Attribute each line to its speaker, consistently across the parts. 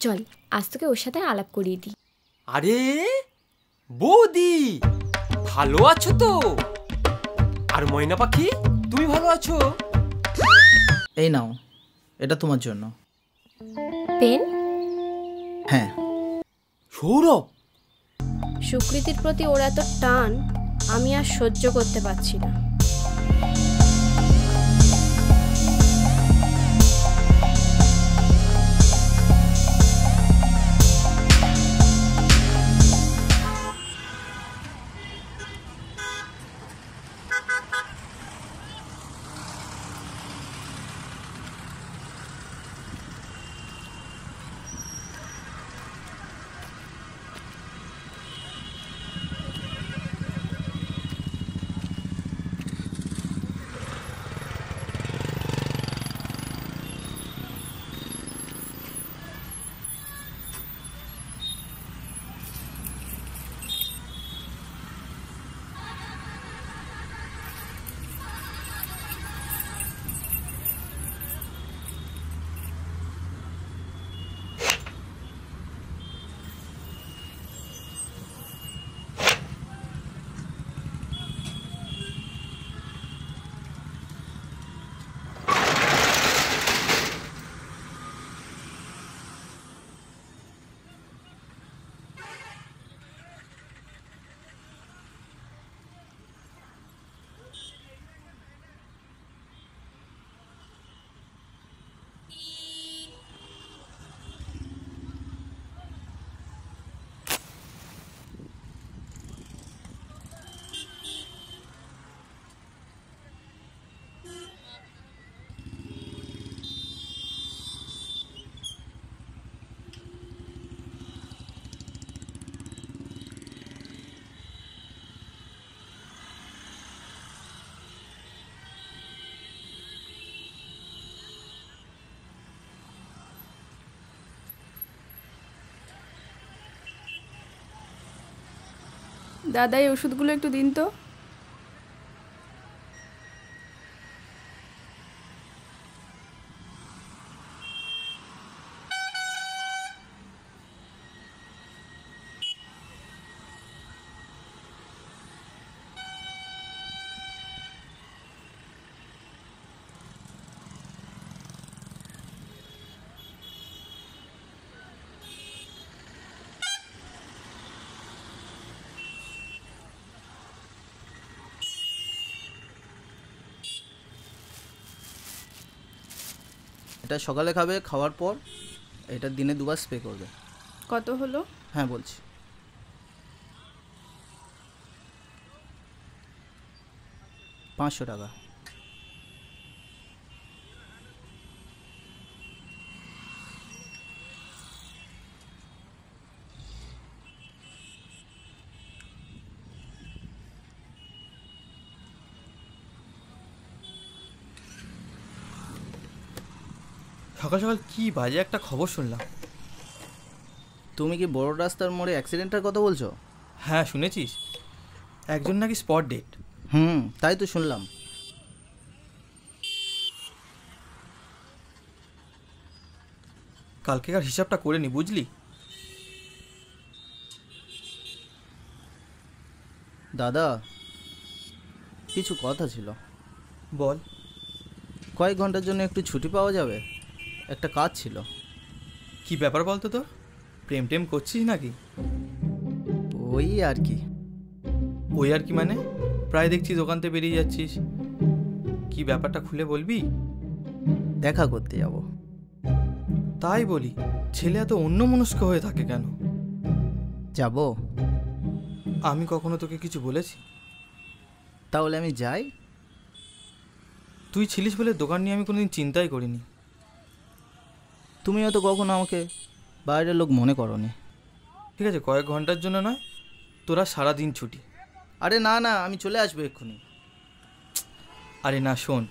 Speaker 1: চল আজ তোকে ওর সাথে আলাপ করিয়ে দিই।
Speaker 2: আরে বৌদি, ভালো আছো তো? আর ময়না পাখি, তুমি ভালো আছো?
Speaker 3: এই নাও, এটা তোমার জন্য।
Speaker 1: পেন?
Speaker 3: হ্যাঁ।
Speaker 2: সৌরভ,
Speaker 4: সুকৃতির প্রতি ওর এত টান আমি আর সহ্য করতে পারছি না।
Speaker 5: দাদা এই ওষুধগুলো একটু দিন তো।
Speaker 3: এটা সকালে খাবে, খাওয়ার পর এটা দিনে 2 বার স্প্রে করবে।
Speaker 5: কত হলো?
Speaker 3: হ্যাঁ বলছি, 500 টাকা।
Speaker 6: সকাল সকাল কি বাজে একটা খবর শুনলাম।
Speaker 3: তুমি কি বড় রাস্তার মোড়ে অ্যাক্সিডেন্টের কথা বলছো?
Speaker 6: হ্যাঁ শুনেছিস, একজন নাকি স্পট ডেট।
Speaker 3: তাই তো শুনলাম।
Speaker 6: কালকেকার হিসাবটা করে নি, বুঝলি?
Speaker 3: দাদা কিছু কথা ছিল।
Speaker 6: বল।
Speaker 3: কয়েক ঘন্টার জন্য একটু ছুটি পাওয়া যাবে? একটা কাজ ছিল।
Speaker 6: কি ব্যাপার বলতো তোর? প্রেম টেম করছিস নাকি?
Speaker 3: ওই আর কি।
Speaker 6: ওই আর কি মানে? প্রায় দেখছি দোকানতে বেরিয়ে যাচ্ছিস, কি ব্যাপারটা খুলে বলবি?
Speaker 3: দেখা করতে যাব।
Speaker 6: তাই বলি, ছেলে এত অন্যমনস্ক হয়ে থাকে কেন?
Speaker 3: যাব?
Speaker 6: আমি কখনো তোকে কিছু বলেছি?
Speaker 3: তাহলে আমি যাই।
Speaker 6: তুই ছিলিস বলে দোকান নিয়ে আমি কোনোদিন চিন্তাই করিনি।
Speaker 3: তুমিও তো কখনো আমাকে বাইরের লোক মনে করনি।
Speaker 6: ঠিক আছে, কয়েক ঘন্টার জন্য নয়, তোরা সারাদিন ছুটি।
Speaker 3: আরে না না, আমি চলে আসবো এক্ষুনি।
Speaker 6: আরে না শোন,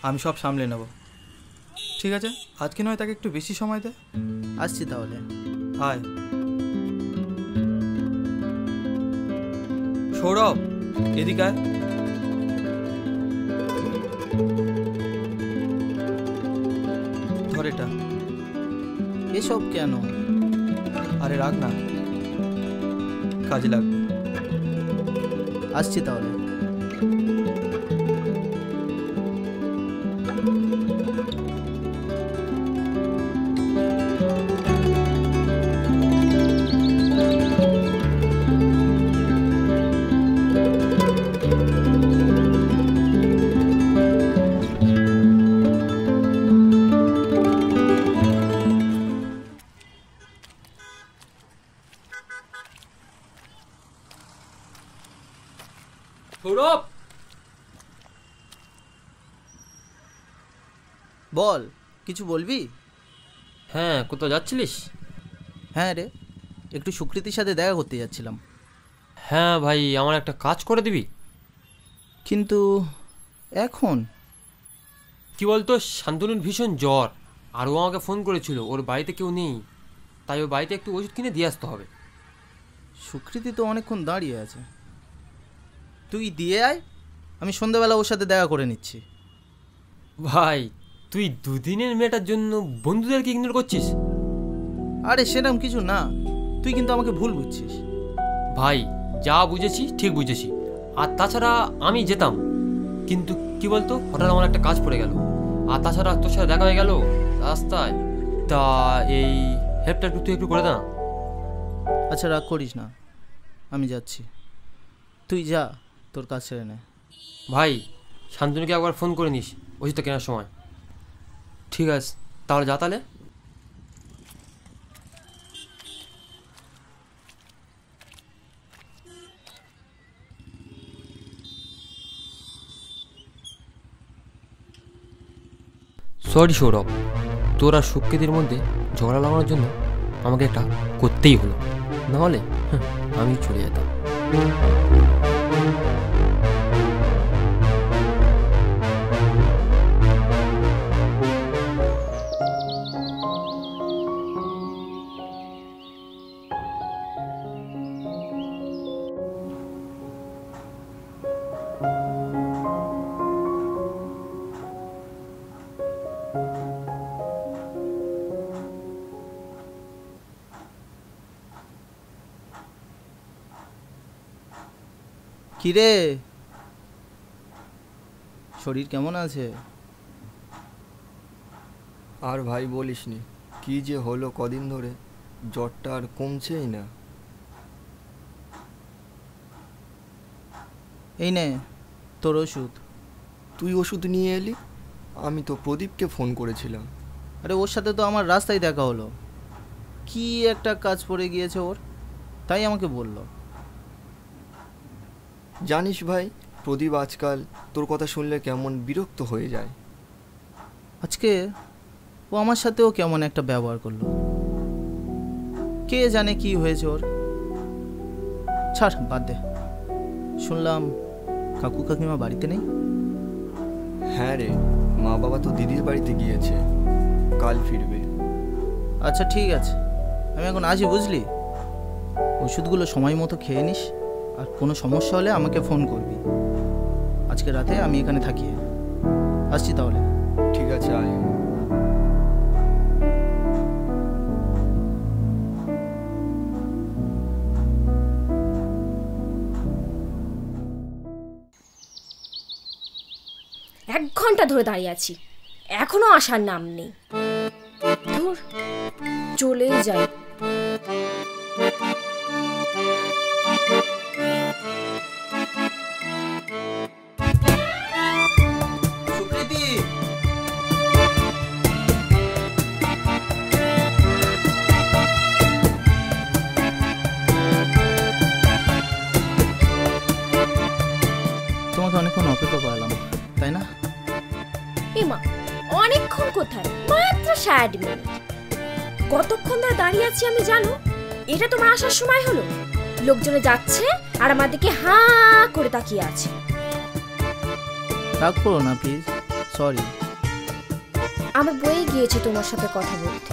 Speaker 6: আমি সব সামলে নেব। ঠিক আছে, আজকে নয় তাকে একটু বেশি সময় দে।
Speaker 3: আসছি তাহলে।
Speaker 6: আয়। সৌরভ, এদিকে আয়। ধর এটা।
Speaker 3: এ এসব কেন?
Speaker 6: আরে রাখ না, কাজে লাগবে।
Speaker 3: আসছি তাহলে।
Speaker 2: সৌরভ,
Speaker 3: বল, কিছু বলবি?
Speaker 2: হ্যাঁ কোথাও যাচ্ছিলিস?
Speaker 3: হ্যাঁ রে, একটু সুকৃতির সাথে দেখা করতে যাচ্ছিলাম।
Speaker 2: হ্যাঁ ভাই, আমার একটা কাজ করে দিবি?
Speaker 3: কিন্তু এখন
Speaker 2: কি বলতো, শান্তনুর ভীষণ জ্বর, আর ও আমাকে ফোন করেছিল ওর বাড়িতে কেউ নেই, তাই ওর বাড়িতে একটু ওষুধ কিনে দিয়ে আসতে হবে।
Speaker 3: সুকৃতি তো অনেকক্ষণ দাঁড়িয়ে আছে, তুই দিয়ে আয়, আমি সন্ধ্যাবেলা ওর সাথে দেখা করে নিচ্ছি।
Speaker 2: ভাই তুই দুদিনের মেয়েটার জন্য বন্ধুদেরকে ইগনোর করছিস?
Speaker 3: আরে সেরকম কিছু না, তুই কিন্তু আমাকে ভুল বুঝছিস।
Speaker 2: ভাই যা বুঝেছি ঠিক বুঝেছি, আর তাছাড়া আমি যেতাম, কিন্তু কি বলতো হঠাৎ আমার একটা কাজ পড়ে গেল, আর তাছাড়া তোর সাথে দেখা হয়ে গেল রাস্তায়, তা এই হেল্পটা তুই একটু করে দে না।
Speaker 3: আচ্ছা রাগ করিস না, আমি যাচ্ছি, তুই যা তোর কাজ সেরে নে।
Speaker 2: ভাই শান্তনুকে একবার ফোন করে নিস ওষুধটা কেনার সময়। ঠিক আছে তাহলে যা তাহলে। সরি সৌরভ, তোর আর সুকৃতির মধ্যে ঝগড়া লাগানোর জন্য আমাকে একটা করতেই হলো, নাহলে আমি চলে যেতাম।
Speaker 3: কিরে, শরীর কেমন আছে?
Speaker 7: আর ভাই বলিসনি, কি যে হলো কদিন ধরে, জ্বরটা আর কমছেই না।
Speaker 3: এই নে তোর ওষুধ।
Speaker 7: তুই ওষুধ নিয়ে এলি? আমি তো প্রদীপকে ফোন করেছিলাম।
Speaker 3: আরে ওর সাথে তো আমার রাস্তায় দেখা হলো, কি একটা কাজ পড়ে গিয়েছে ওর, তাই আমাকে বললো।
Speaker 7: জানিস ভাই, প্রদীপ আজকাল তোর কথা শুনলে কেমন বিরক্ত হয়ে যায়।
Speaker 3: আজকে ও আমার সাথেও কেমন একটা ব্যবহার করলো, কে জানে কি হয়েছে ওর। ছাড়, বাদ দে। শুনলাম কাকু কাকিমা বাড়িতে নেই।
Speaker 7: হ্যাঁ রে, মা বাবা তো দিদির বাড়িতে গিয়েছে, কাল ফিরবে।
Speaker 3: আচ্ছা ঠিক আছে, আমি এখন আসি বুঝলি। ওষুধগুলো সময় মতো খেয়ে নিস, আর কোনো সমস্যা হলে আমাকে ফোন করবি। আজকে রাতে আমি এখানে থাকি, আসছি তাহলে।
Speaker 7: ঠিক আছে, আয়।
Speaker 1: এক ঘন্টা ধরে দাঁড়িয়ে আছি, এখনো আসার নাম নেই। ধুর, চলেই যাই।
Speaker 3: সুকৃতি, তোমাকে অনেকক্ষণ অপেক্ষা করলাম, তাই না?
Speaker 1: এমা, অনেকক্ষণ কোথায়, মাত্র 60 মিনিট। কতক্ষণ ধরে দাঁড়িয়ে আছি আমি জানো? এটা তোমার আসার সময় হলো? লোকজনে যাচ্ছে আর আমার দিকে হাঁ করে তাকিয়ে আছে।
Speaker 3: রাগ করো না প্লিজ, সরি।
Speaker 1: আমার বয়ে গিয়েছে তোমার সাথে কথা বলতে।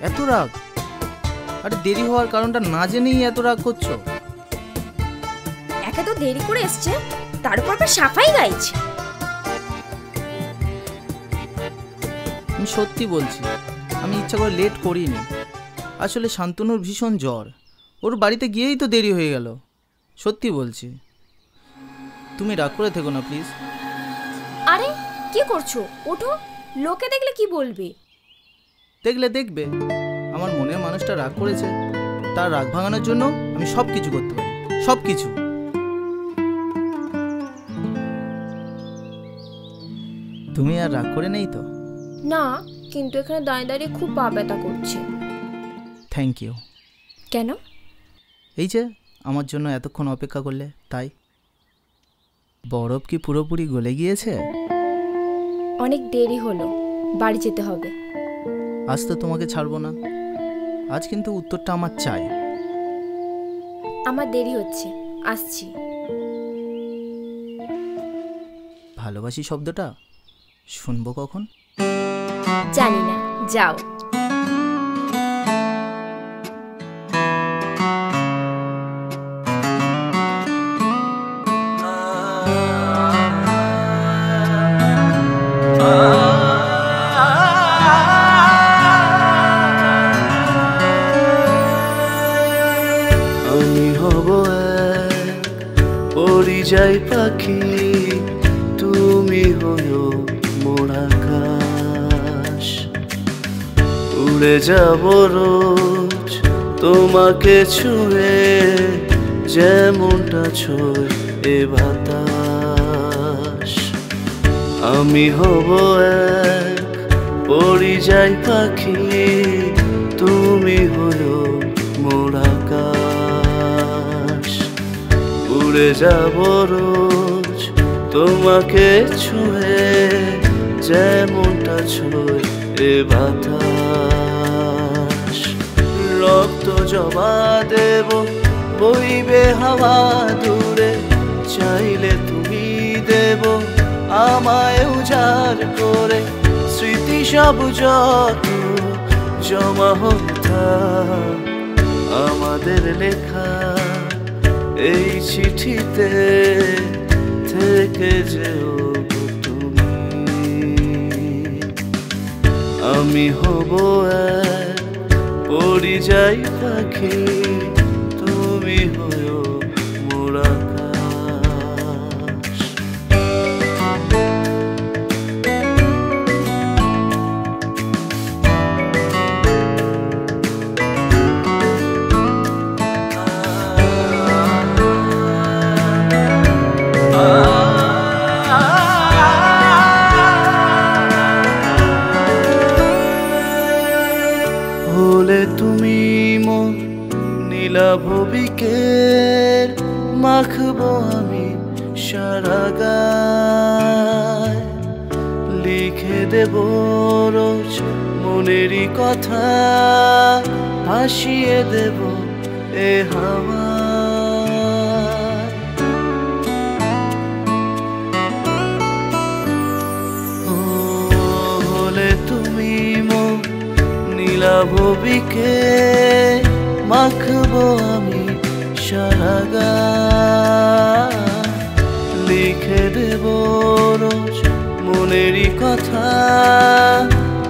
Speaker 3: এত রাগ? আরে দেরি হওয়ার কারণটা না জেনেই এত রাগ করছো?
Speaker 1: একে তো দেরি করে এসছে, তার উপর আবার সাফাই গাইছে।
Speaker 3: আমি সত্যি বলছি, আমি ইচ্ছা করে লেট করিনি। আসলে শান্তনুর ভীষণ জ্বর, ওর বাড়িতে গিয়েই তো দেরি হয়ে গেল। সত্যি বলছি, তুমি রাগ করে থেকো না প্লিজ।
Speaker 1: আরে কি করছো? ওঠো, লোকে দেখলে কি বলবে?
Speaker 3: দেখলে দেখবে, আমার মনের মানুষটা রাগ করেছে, তার রাগ ভাঙানোর জন্য আমি সব কিছু করতে পারি, সব কিছু। তুমি আর রাগ করে নেই তো?
Speaker 1: না, কিন্তু এখানে দাঁড়িয়ে দাঁড়িয়ে খুব পা ব্যথা করছে।
Speaker 3: Thank you.
Speaker 1: কেন?
Speaker 3: এই যে আমার জন্য এতক্ষণ অপেক্ষা করলে, তাই। বরফ কি পুরোপুরি গলে গিয়েছে?
Speaker 1: অনেক দেরি হলো, বাড়ি যেতে হবে।
Speaker 3: আজ তো তোমাকে ছাড়বো না, আজ কিন্তু উত্তরটা আমার চাই।
Speaker 1: আমার দেরি হচ্ছে, আসছি।
Speaker 3: ভালোবাসি শব্দটা শুনবো কখন?
Speaker 1: জানি না, যাও।
Speaker 8: আমি হব এক পরিযায়ী পাখি, তুমি হয়ো মোর আকাশ। উড়ে যাব রোজ তোমাকে ছুঁয়ে, যেমনটা ছোঁয় এ বাতাস। আমি হব এক পরিযায়ী পাখি, তুমি হয়ো মোর আকাশ। উড়ে যাব রোজ তোমাকে ছুঁয়ে, যেমনটা ছুঁয় এ বাতাস। রক্ত জমা দেব বইবে হাওয়া দূরে, চাইলে তুমি দেব আমায় উজাড় করে। স্মৃতি সব যত জমা হতা, আমাদের লেখা এই চিঠিতে থেকে যেও তুমি। আমি হব এক পরিযায়ী পাখি, তুমি হয়ো মোর আকাশ। হলে তুমি মোর নীলাভ বিকেল, মাখবো আমি সারা গায়। লিখে দেব রোজ মনেরই কথা, ভাসিয়ে দেব এ হাওয়া। হলে তুমি মোর নীলাভ বিকেল, মাখবো আমি সারা গায়। লিখে দেব রোজ মনেরই কথা,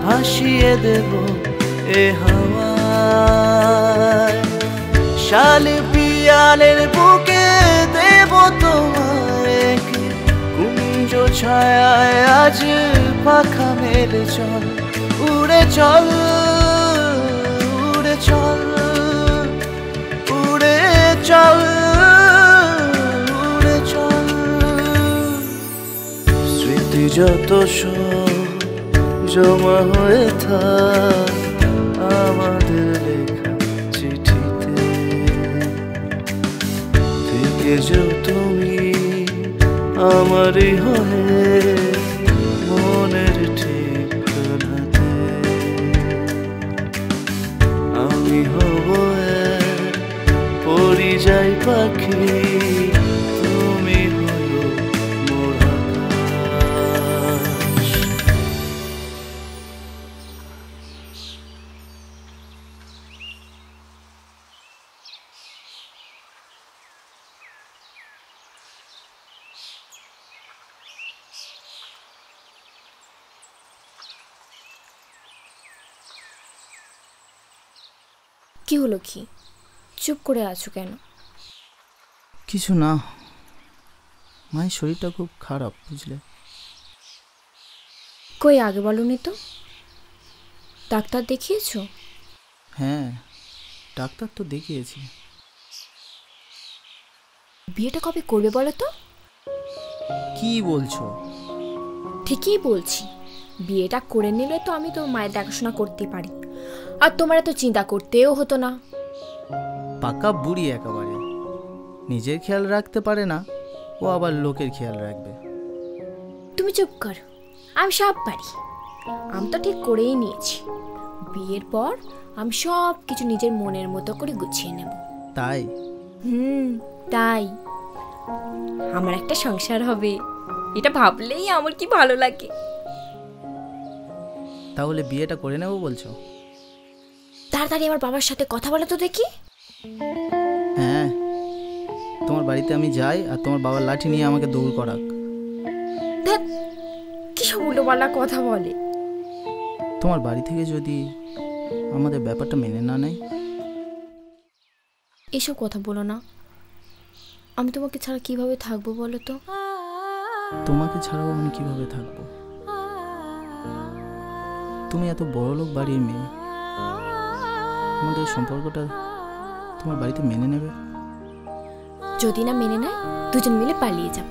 Speaker 8: ভাসিয়ে দেব এ হাওয়ায়। শাল পিয়ালের বুকে দেব তোমায়, কুঞ্জ ছায়ায় আজ পাখা মেলে চল। উড়ে চল, উড়ে চল, উড়ে চল, উড়ে চল। স্মৃতি যত সব জমা হয়ে থাক আমাদের লেখা চিঠিতে, থেকে যাও তুমি আমারই হয়ে মনের ঠিকানাতে। আমি হব এক পরিযায়ী পাখি, তুমি হয়ো মোর আকাশ।
Speaker 1: কি হলো কি? চুপ করে আছো কেন?
Speaker 3: কিছু না, মায়ের শরীরটা খুব খারাপ, বুঝলে।
Speaker 1: কই আগে বলনি তো? ডাক্তার দেখিয়েছো?
Speaker 3: হ্যাঁ, ডাক্তার তো দেখিয়েছি।
Speaker 1: বিয়েটা কবে করবে বলো তো?
Speaker 3: কি বলছো?
Speaker 1: ঠিকই বলছি, বিয়েটা করে নিলে তো আমি তোর মায়ের দেখাশোনা করতে পারি, আর তোমার এত চিন্তা করতেও হতো না।
Speaker 3: পাকা বুড়ি একেবারে, নিজের খেয়াল রাখতে পারে না, ও আবার লোকের খেয়াল রাখবে।
Speaker 1: তুমি চুপ কর, আমি সব পারি। আমি তো ঠিক করেই নিয়েছি, বিয়ের পর আমি সব কিছু নিজের মনের মতো করে গুছিয়ে নেব।
Speaker 3: তাই?
Speaker 1: তাই। আমার একটা সংসার হবে, এটা ভাবলেই আমার কি ভালো লাগে।
Speaker 3: তাহলে বিয়েটা করে নেবো বলছো?
Speaker 1: তাড়াতাড়ি আমার বাবার সাথে কথা বলে তো দেখি।
Speaker 3: হ্যাঁ, তোমার বাড়িতে আমি যাই আর তোমার বাবার লাঠি নিয়ে আমাকে দৌড় করাক।
Speaker 1: কি সব উল্টোপাল্টা কথা বলে।
Speaker 3: তোমার বাড়ি থেকে যদি আমাদের ব্যাপারটা মেনে না নেয়?
Speaker 1: এসব কথা বলো না, আমি তোমাকে ছাড়া কিভাবে থাকবো বলো তো?
Speaker 3: তোমাকে ছাড়াও আমি কিভাবে থাকবো? তুমি এত বড়লোক বাড়ির মেয়ে, আমাদের সম্পর্কটা তোমার বাড়িতে মেনে নেবে?
Speaker 1: যদি না মেনে নেয়, দুজন মিলে পালিয়ে যাব।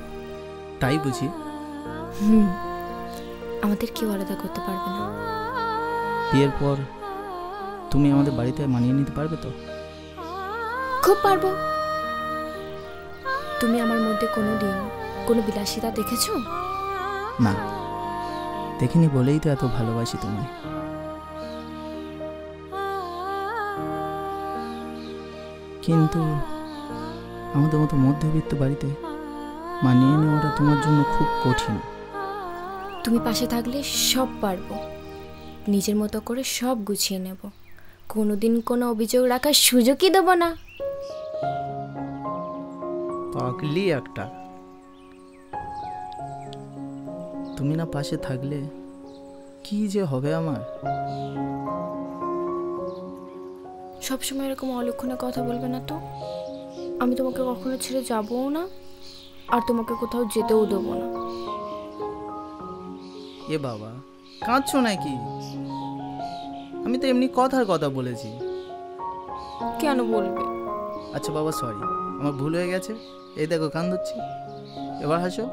Speaker 3: তাই বুঝি?
Speaker 1: আমাদের কেউ আলাদা করতে পারবে না।
Speaker 3: বিয়ের পর তুমি আমাদের বাড়িতে মানিয়ে নিতে পারবে তো?
Speaker 1: খুব পারবো। তুমি আমার মধ্যে কোনোদিন কোনো বিলাসিতা দেখেছো?
Speaker 3: না, দেখিনি বলেই তো এত ভালোবাসি তোমায়। কিন্তু আমাদের মতো মধ্যবিত্ত বাড়িতে মানিয়ে নেওয়াটা তোমার জন্য খুব কঠিন।
Speaker 1: তুমি পাশে থাকলে সব পারবো, নিজের মতো করে সব গুছিয়ে নেব, কোনোদিন কোনো অভিযোগ রাখার সুযোগই দেব না।
Speaker 3: পাগলি একটা। তুমি না পাশে থাকলে কি যে হবে আমার।
Speaker 1: সবসময় এরকম অলক্ষণে কথা বলবে না তো। আমি তোমাকে কখনো ছেড়ে যাবও না, আর তোমাকে কোথাও যেতেও দেবো না।
Speaker 3: এ বাবা, কাঁদছো নাকি? আমি তো এমনি কথার কথা বলেছি।
Speaker 1: কেন বলবে?
Speaker 3: আচ্ছা বাবা, সরি, আমার ভুল হয়ে গেছে। এই দেখো কান্দছি, এবার হাসো।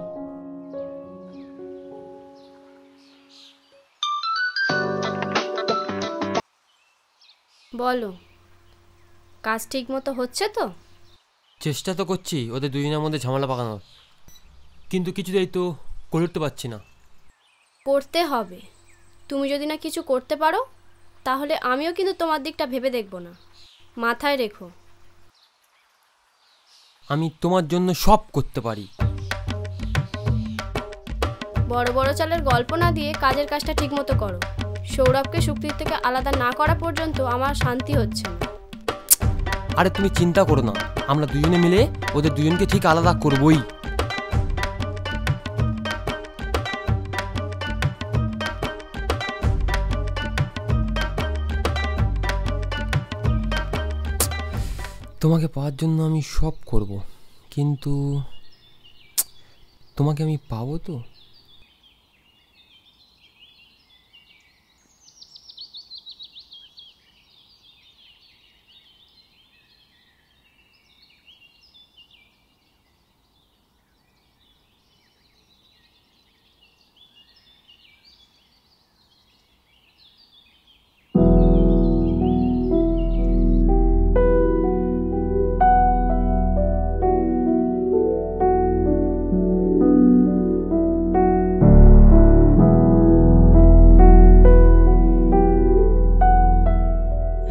Speaker 4: বলো, কাজ ঠিক মতো হচ্ছে তো?
Speaker 2: চেষ্টা তো করছি ওদের দুজনের মধ্যে ঝামেলা পাকানোর, কিন্তু কিছুতেই তো করে উঠতে পারছি না।
Speaker 4: করতে হবে। তুমি যদি না কিছু করতে পারো, তাহলে আমিও কিন্তু তোমার দিকটা ভেবে দেখব না, মাথায় রেখো।
Speaker 2: আমি তোমার জন্য সব করতে পারি।
Speaker 4: বড় বড় চালের গল্প না দিয়ে কাজের কাজটা ঠিক মতো করো। সৌরভকে শুক্তির থেকে আলাদা না করা পর্যন্ত আমার শান্তি হচ্ছে না।
Speaker 2: আরে তুমি চিন্তা করো না, আমরা দুজনে মিলে ওদের দুজনকে ঠিক আলাদা করবই। তোমাকে পাওয়ার জন্য আমি সব করব, কিন্তু তোমাকে আমি পাবো তো?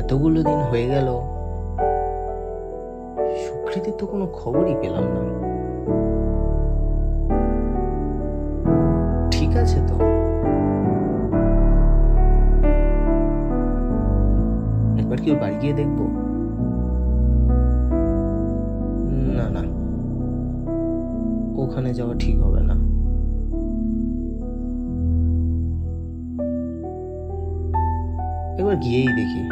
Speaker 3: এতগুলো দিন হয়ে গেল, সুকৃতির তো কোনো খবরই পেলাম না। ঠিক আছে তো? একবার কি ওর বাড়ি গিয়ে দেখবো? না না, ওখানে যাওয়া ঠিক হবে না। একবার গিয়েই দেখি।